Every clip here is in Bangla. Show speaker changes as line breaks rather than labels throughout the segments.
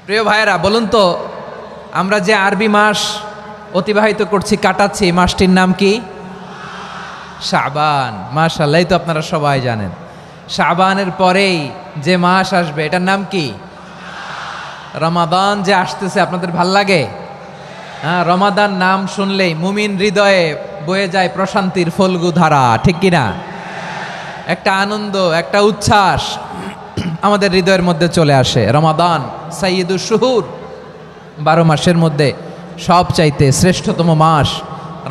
প্রিয় ভাইয়েরা, বলুন তো, আমরা যে আরবি মাস অতিবাহিত করছি, কাটাচ্ছি, এই মাসটির নাম কি? শাবান। মাশাআল্লাহ, এই তো আপনারা সবাই জানেন। শাবানের পরেই যে মাস আসবে এটার নাম কি? রমাদান যে আসতেছে, আপনাদের ভাল লাগে? হ্যাঁ, রমাদান নাম শুনলেই মুমিন হৃদয়ে বয়ে যায় প্রশান্তির ফল্গু ধারা, ঠিক কিনা? একটা আনন্দ, একটা উচ্ছ্বাস আমাদের হৃদয়ের মধ্যে চলে আসে। রমাদান সাইয়্যিদুশ শুহুর, 12 মাসের মধ্যে সবচাইতে শ্রেষ্ঠতম মাস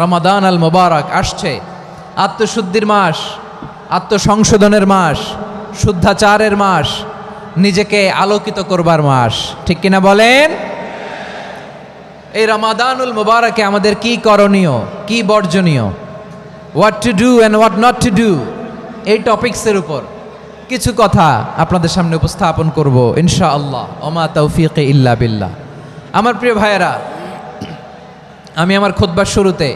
রমাদান আল মুবারক আসছে। আত্মশুদ্ধির মাস, আত্মসংশোধনের মাস, শুদ্ধাচারের মাস, নিজেকে আলোকিত করবার মাস, ঠিক কিনা বলেন? এই রমাদানুল মুবারকে আমাদের কি করণীয়, কি বর্জনীয়, what to do and what not to do, এই টপিকসের উপর কিছু কথা আপনাদের সামনে উপস্থাপন করব ইনশাআল্লাহ। ওমা তৌফিকে ইল্লা বিল্লাহ। আমার প্রিয় ভাইয়েরা, আমি আমার খুতবার শুরুতে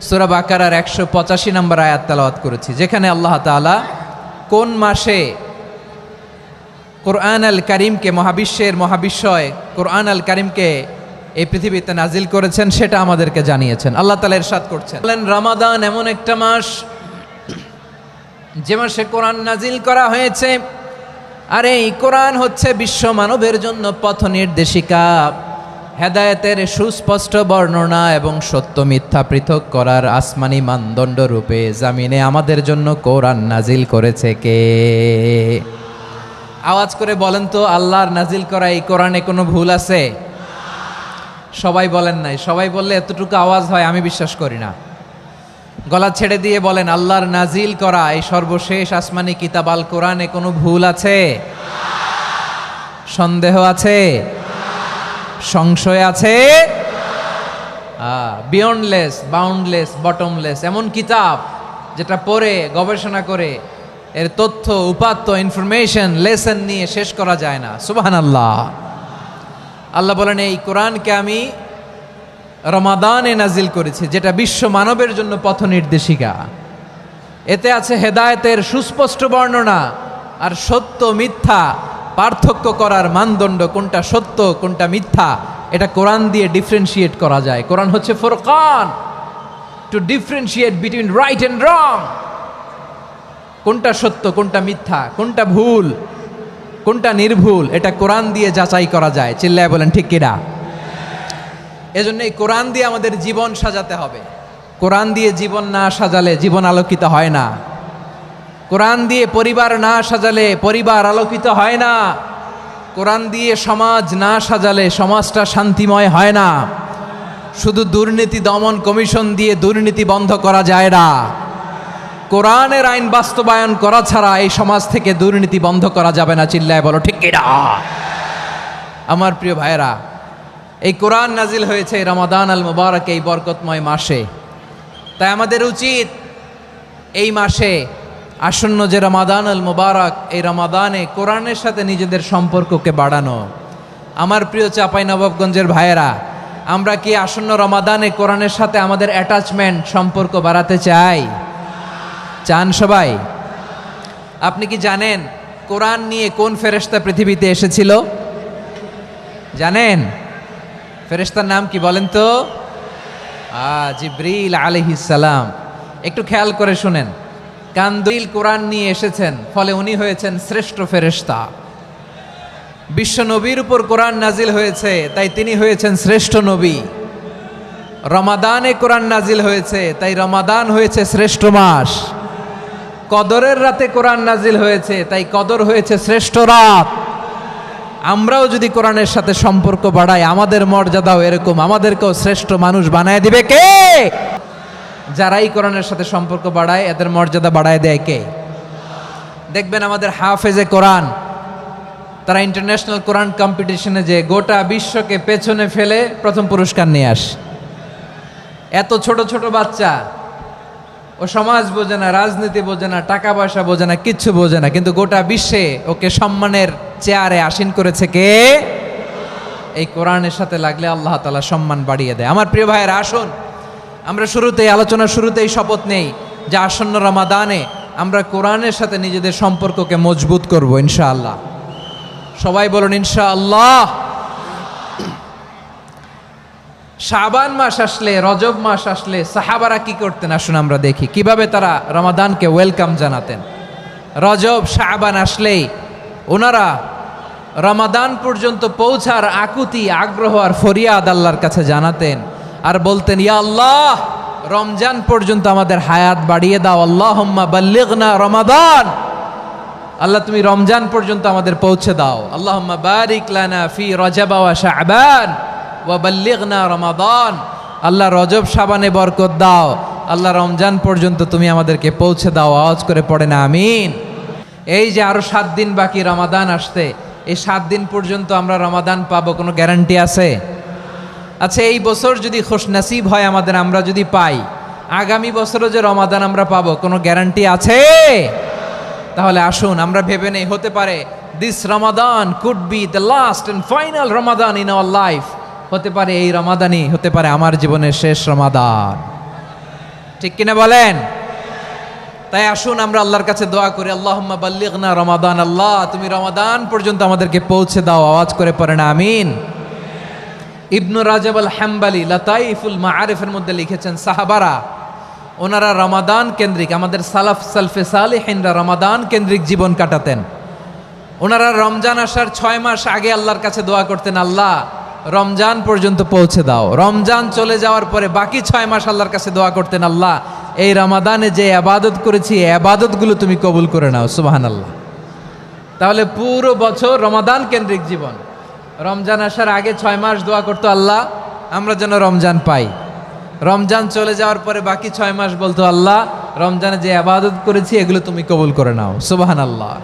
সূরা বাকারার 185 নম্বর আয়াত তেলাওয়াত করেছি, যেখানে আল্লাহ তাআলা কোন মাসে কোরআন আল কারিমকে, মহাবিশ্বের মহাবিশ্বয় কোরআন আল কারিমকে এই পৃথিবীতে নাজিল করেছেন সেটা আমাদেরকে জানিয়েছেন। আল্লাহ তাআলা ইরশাদ করছেন, বলেন, রমাদান এমন একটা মাস যে মাসে কোরআন নাজিল করা হয়েছে, আর এই কোরআন হচ্ছে বিশ্ব মানবের জন্য পথ নির্দেশিকা, হেদায়েতের সুস্পষ্ট বর্ণনা এবং সত্য মিথ্যা পৃথক করার আসমানি মানদণ্ড রূপে জামিনে আমাদের জন্য কোরআন নাজিল করেছে কে? আওয়াজ করে বলেন তো, আল্লাহর নাজিল করা এই কোরআনে কোনো ভুল আছে? সবাই বলেন নাই। সবাই বললে এতটুকু আওয়াজ হয় আমি বিশ্বাস করি না। গলা ছেড়ে দিয়ে বলেন, আল্লাহর নাজিল করা এই সর্বশেষ আসমানি কিতাব আল কোরআনে কোনো ভুল আছে? সন্দেহ আছে? সংশয় আছে? বিয়ন্ডলেস, বাউন্ডলেস, বটমলেস, এমন কিতাব যেটা পড়ে গবেষণা করে এর তথ্য, উপাত্ত, ইনফরমেশন, লেসন নিয়ে শেষ করা যায় না। সুবহানাল্লাহ। আল্লাহ বলেন, এই কোরআনকে আমি রমাদানে নাজিল করেছি, যেটা বিশ্ব মানবের জন্য পথ নির্দেশিকা। এতে আছে হেদায়েতের সুস্পষ্ট বর্ণনা আর সত্য মিথ্যা পার্থক্য করার মানদণ্ড, কোনটা সত্য কোনটা মিথ্যা এটা কোরআন দিয়ে ডিফারেন্সিয়েট করা যায়। কোরআন হচ্ছে ফুরকান, to differentiate between right and wrong. কোনটা সত্য, কোনটা মিথ্যা, কোনটা ভুল, কোনটা নির্ভুল, এটা কোরআন দিয়ে যাচাই করা যায়। চিল্লায় বলেন ঠিক কিনা? এজন্য এই কোরআন দিয়ে আমাদের জীবন সাজাতে হবে। কোরআন দিয়ে জীবন না সাজালে জীবন আলোকিত হয় না। কোরআন দিয়ে পরিবার না সাজালে পরিবার আলোকিত হয় না। কোরআন দিয়ে সমাজ না সাজালে সমাজটা শান্তিময় হয় না। শুধু দুর্নীতি দমন কমিশন দিয়ে দুর্নীতি বন্ধ করা যায় না। কোরআনের আইন বাস্তবায়ন করা ছাড়া এই সমাজ থেকে দুর্নীতি বন্ধ করা যাবে না। চিল্লায় বলো ঠিক কিনা? আমার প্রিয় ভাইয়েরা, এই কোরআন নাজিল হয়েছে রমাদান আল মুবারক, এই বরকতময় মাসে। তাই আমাদের উচিত এই মাসে আসন্ন যে রমাদান আল মুবারক, এই রমাদানে কোরআনের সাথে নিজেদের সম্পর্ককে বাড়ানো। আমার প্রিয় চাঁপাইনবাবগঞ্জের ভাইয়েরা, আমরা কি আসন্ন রমাদানে কোরআনের সাথে আমাদের অ্যাটাচমেন্ট, সম্পর্ক বাড়াতে চাই? চান সবাই? আপনি কি জানেন কোরআন নিয়ে কোন ফেরেশতা পৃথিবীতে এসেছিল? জানেন? ফেরেশতার নাম কি বলেন তো? জিবরিল আলাইহিস সালাম। একটু খেয়াল করে শুনেন, কান্দুল কোরআন নিয়ে এসেছেন, ফলে উনি হয়েছেন শ্রেষ্ঠ ফেরেশতা। বিশ্ব নবীর উপর কোরআন নাজিল হয়েছে, তাই তিনি হয়েছেন শ্রেষ্ঠ নবী। রমাদানে কোরআন নাজিল হয়েছে, তাই রমাদান হয়েছে শ্রেষ্ঠ মাস। কদরের রাতে কোরআন নাজিল হয়েছে, তাই কদর হয়েছে শ্রেষ্ঠ রাত। আমরাও যদি কোরআনের সাথে সম্পর্ক বাড়াই, আমাদের মর্যাদাও এরকম, আমাদেরকেও শ্রেষ্ঠ মানুষ বানায় দিবে কে? যারাই কোরআনের সাথে সম্পর্ক বাড়ায় এদের মর্যাদা বাড়ায় দেয় কে? দেখবেন আমাদের হাফেজে কোরআন, তারা ইন্টারন্যাশনাল কোরআন কম্পিটিশনে যে গোটা বিশ্বকে পেছনে ফেলে প্রথম পুরস্কার নিয়ে আসে। এত ছোট ছোট বাচ্চা, ও সমাজ বোঝে না, রাজনীতি বোঝে না, টাকা পয়সা বোঝে না, কিচ্ছু বোঝে না, কিন্তু গোটা বিশ্বে ওকে সম্মানের চেয়ারে আসীন করেছে কে? এই কোরআনের সাথে লাগলে আল্লাহ তাআলা সম্মান বাড়িয়ে দেয়। আমার প্রিয় ভাইয়েরা, আসুন আমরা শুরুতেই, আলোচনার শুরুতেই শপথ নেই যে আসন্ন রমাদানে আমরা কোরআনের সাথে নিজেদের সম্পর্ককে মজবুত করব ইনশাআল্লাহ। সবাই বলুন ইনশাআল্লাহ। শাবান মাস আসলে, রজব মাস আসলে সাহাবারা কি করতেন আসুন আমরা দেখি কিভাবে তারা রমাদানকে ওয়েলকাম জানাতেন। রজব শাবান আসলেই ওনারা রমাদান পর্যন্ত পৌঁছার আকুতি, আগ্রহ আর ফরিয়াদ আল্লাহর কাছে জানাতেন আর বলতেন, ইয়া আল্লাহ, রমজান পর্যন্ত আমাদের হায়াত বাড়িয়ে দাও। আল্লাহুম্মা বাল্লিগনা রমাদান, আল্লাহ তুমি রমজান পর্যন্ত আমাদের পৌঁছে দাও। আল্লাহুম্মা বারিক লানা ফি রজব ওয়া শাবান ওয়া বাল্লিগনা রমাদান, আল্লাহ রজব শাবানে বরকত দাও, আল্লাহ রমজান পর্যন্ত তুমি আমাদেরকে পৌঁছে দাও। আওয়াজ করে পড়েন আমিন। এই যে আরো 7 দিন বাকি রমাদান আসতে, এই 7 দিন পর্যন্ত আমরা রমাদান পাবো, কোনো গ্যারান্টি আছে? আচ্ছা, এই বছর যদি খুশনসিব হয় আমাদের, আমরা যদি পাই, আগামী বছরও যে রমাদান আমরা পাবো, কোনো গ্যারান্টি আছে? তাহলে আসুন আমরা ভেবে নেই, হতে পারে this Ramadan could be the last and final Ramadan in our life. হতে পারে এই রমাদানই হতে পারে আমার জীবনের শেষ রমাদান। ঠিক কিনা বলেন? তাই আসুন আমরা আল্লাহর কাছে দোয়া করি, আল্লাহুম্মা বাল্লিগনা রমাদান, আল্লাহ তুমি রমাদান পর্যন্ত আমাদেরকে পৌঁছে দাও। আওয়াজ করে পড়েন আমিন। ইবনু রাজব আল হাম্বালি লাতাইফুল মাআরিফের মধ্যে লিখেছেন, সাহাবারা ওনারা রমাদান কেন্দ্রিক, আমাদের সালাফ সালফে সালেহিনরা রমাদান কেন্দ্রিক জীবন কাটাতেন। ওনারা রমজান আসার 6 মাস আগে আল্লাহর কাছে দোয়া করতেন, আল্লাহ রমজান পর্যন্ত পৌঁছে দাও। রমজান চলে যাওয়ার পরে বাকি 6 মাস আল্লাহর কাছে দোয়া করতেন, আল্লাহ এই রমাদানে যে ইবাদত করেছি এই ইবাদতগুলো তুমি কবুল করে নাও। সুবহানাল্লাহ। তাহলে পুরো বছর রমাদান কেন্দ্রিক জীবন। রমজান আসার আগে 6 মাস দোয়া করতো, আল্লাহ আমরা যেন রমজান পাই। রমজান চলে যাওয়ার পরে বাকি 6 মাস বলতো, আল্লাহ রমজানে যে ইবাদত করেছি এগুলো তুমি কবুল করে নাও। সুবহানাল্লাহ।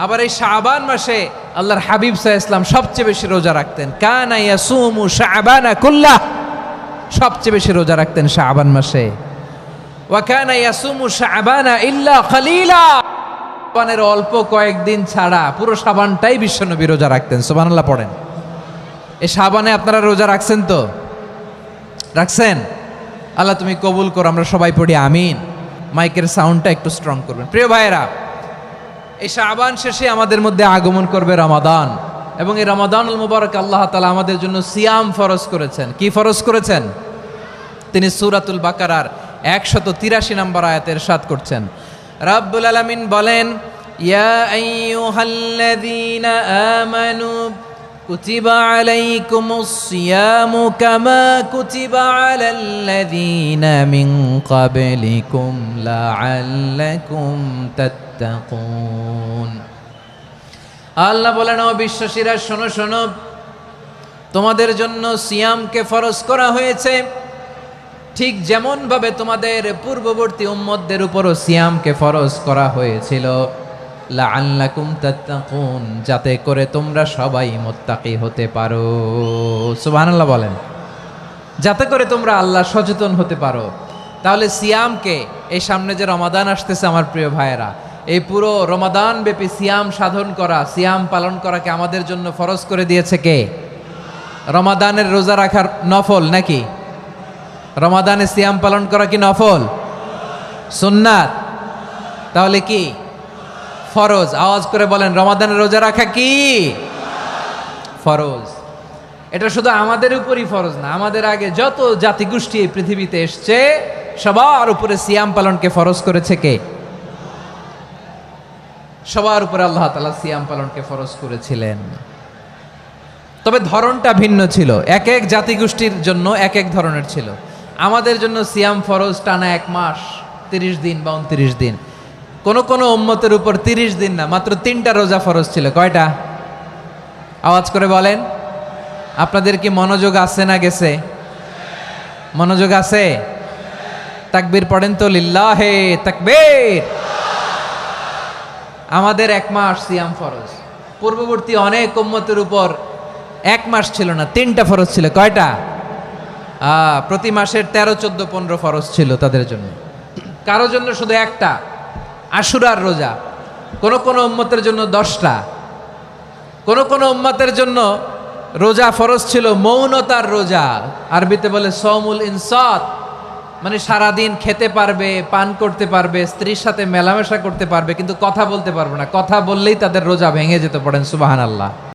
আবার এই শাবান মাসে আল্লাহর হাবিব সাল্লাল্লাহু আলাইহি ওয়াসাল্লাম সবচেয়ে বেশি রোজা রাখতেন। কানা ইয়াসুমু শাবানা কুল্লাহ, সবচেয়ে বেশি রোজা রাখতেন শাবান মাসে। ওয়া কানা ইয়াসুমু শাবানা ইল্লা কলিলা, শাবানের অল্প কয়েকদিন ছাড়া পুরো শাবানটাই বিশ্বনবী রোজা রাখতেন। সুবহানাল্লাহ পড়েন। এই শাবানে আপনারা রোজা রাখছেন তো? রাখছেন? আল্লাহ তুমি কবুল করো। আমরা সবাই পড়ি আমিন। মাইকের সাউন্ডটা একটু স্ট্রং করবেন। প্রিয় ভাইয়েরা, এই শাবান শেষে আমাদের মধ্যে আগমন করবে রমাদান, এবং এই রমাদানুল মুবারক আল্লাহ তাআলা আমাদের জন্য সিয়াম ফরজ করেছেন। কি ফরজ করেছেন? তিনি সূরাতুল বাকারার 183 নম্বর আয়াতে ইরশাদ করছেন, রাব্বুল আলামিন বলেন, ইয়া আইয়ুহাল্লাযীনা আমানু কুতিবা আলাইকুমুস সিয়ামু কামা কুতিবা আলাল্লাযীনা মিন ক্বাবলিকুম লাআল্লাকুম তাত্তাকুন। আল্লাহ বলেন, ও বিশ্বাসীরা শোনো শোনো, তোমাদের জন্য সিয়ামকে ফরজ করা হয়েছে, ঠিক যেমন ভাবে তোমাদের পূর্ববর্তী উম্মতদের উপরও সিয়ামকে ফরজ করা হয়েছিল, লাআল্লাকুম তাত্তাকুন, যাতে করে তোমরা সবাই মুত্তাকি হতে পারো। সুবহানাল্লাহ বলেন, যাতে করে তোমরা আল্লাহ সচেতন হতে পারো। তাহলে সিয়ামকে, এই সামনে যে রমাদান আসতেছে আমার প্রিয় ভাইয়েরা, এই পুরো রমাদান ব্যাপী সিয়াম সাধন করা, সিয়াম পালন করাকে আমাদের জন্য ফরজ করে দিয়েছে কে? রমাদানের রোজা রাখার নফল নাকি? রমাদানে সিয়াম পালন করা কি নফল? সুন্নাত? তাহলে কি ফরজ? আওয়াজ করে বলেন, রমাদানের রোজা রাখা কি ফরজ? এটা শুধু আমাদের উপরই ফরজ না, আমাদের আগে যত জাতিগোষ্ঠী এই পৃথিবীতে এসছে সবার উপরে সিয়াম পালনকে ফরজ করেছে কে? সবার উপরে আল্লাহ তাআলা সিয়াম পালনকে ফরজ করেছিলেন। তবে ধরনটা ভিন্ন ছিল, এক এক জাতিগোষ্ঠীর জন্য এক এক ধরনের ছিল। আমাদের জন্য সিয়াম ফরজ টানা 1 মাস 30 দিন বা 29 দিন। কোন কোন উম্মতের উপর 30 দিন না, মাত্র 3টা রোজা ফরজ ছিল। কয়টা? আওয়াজ করে বলেন। আপনাদের কি মনোযোগ আছে না গেছে? মনোযোগ আছে? তাকবীর পড়েন তো, লিল্লাহে তাকবীর। আমাদের 1 মাস সিয়াম ফরজ। পূর্ববর্তী অনেক উম্মতের উপর 1 মাস ছিল না, 3টা ফরজ ছিল। কয়টা? প্রতি মাসের 13, 14, 15 ফরজ ছিল তাদের জন্য। কারো জন্য শুধু একটা, আশুরার রোজা। কোন কোন উম্মতের জন্য 10টা। কোন কোন উম্মতের জন্য রোজা ফরজ ছিল মৌনতার রোজা, আরবিতে বলে সওমুল ইনসাত, মানে সারাদিন খেতে পারবে, পান করতে পারবে, স্ত্রীর সাথে মেলামেশা করতে পারবে, কিন্তু কথা বলতে পারবে না। কথা বললেই তাদের রোজা ভেঙে যেত। পড়েন সুবহানাল্লাহ।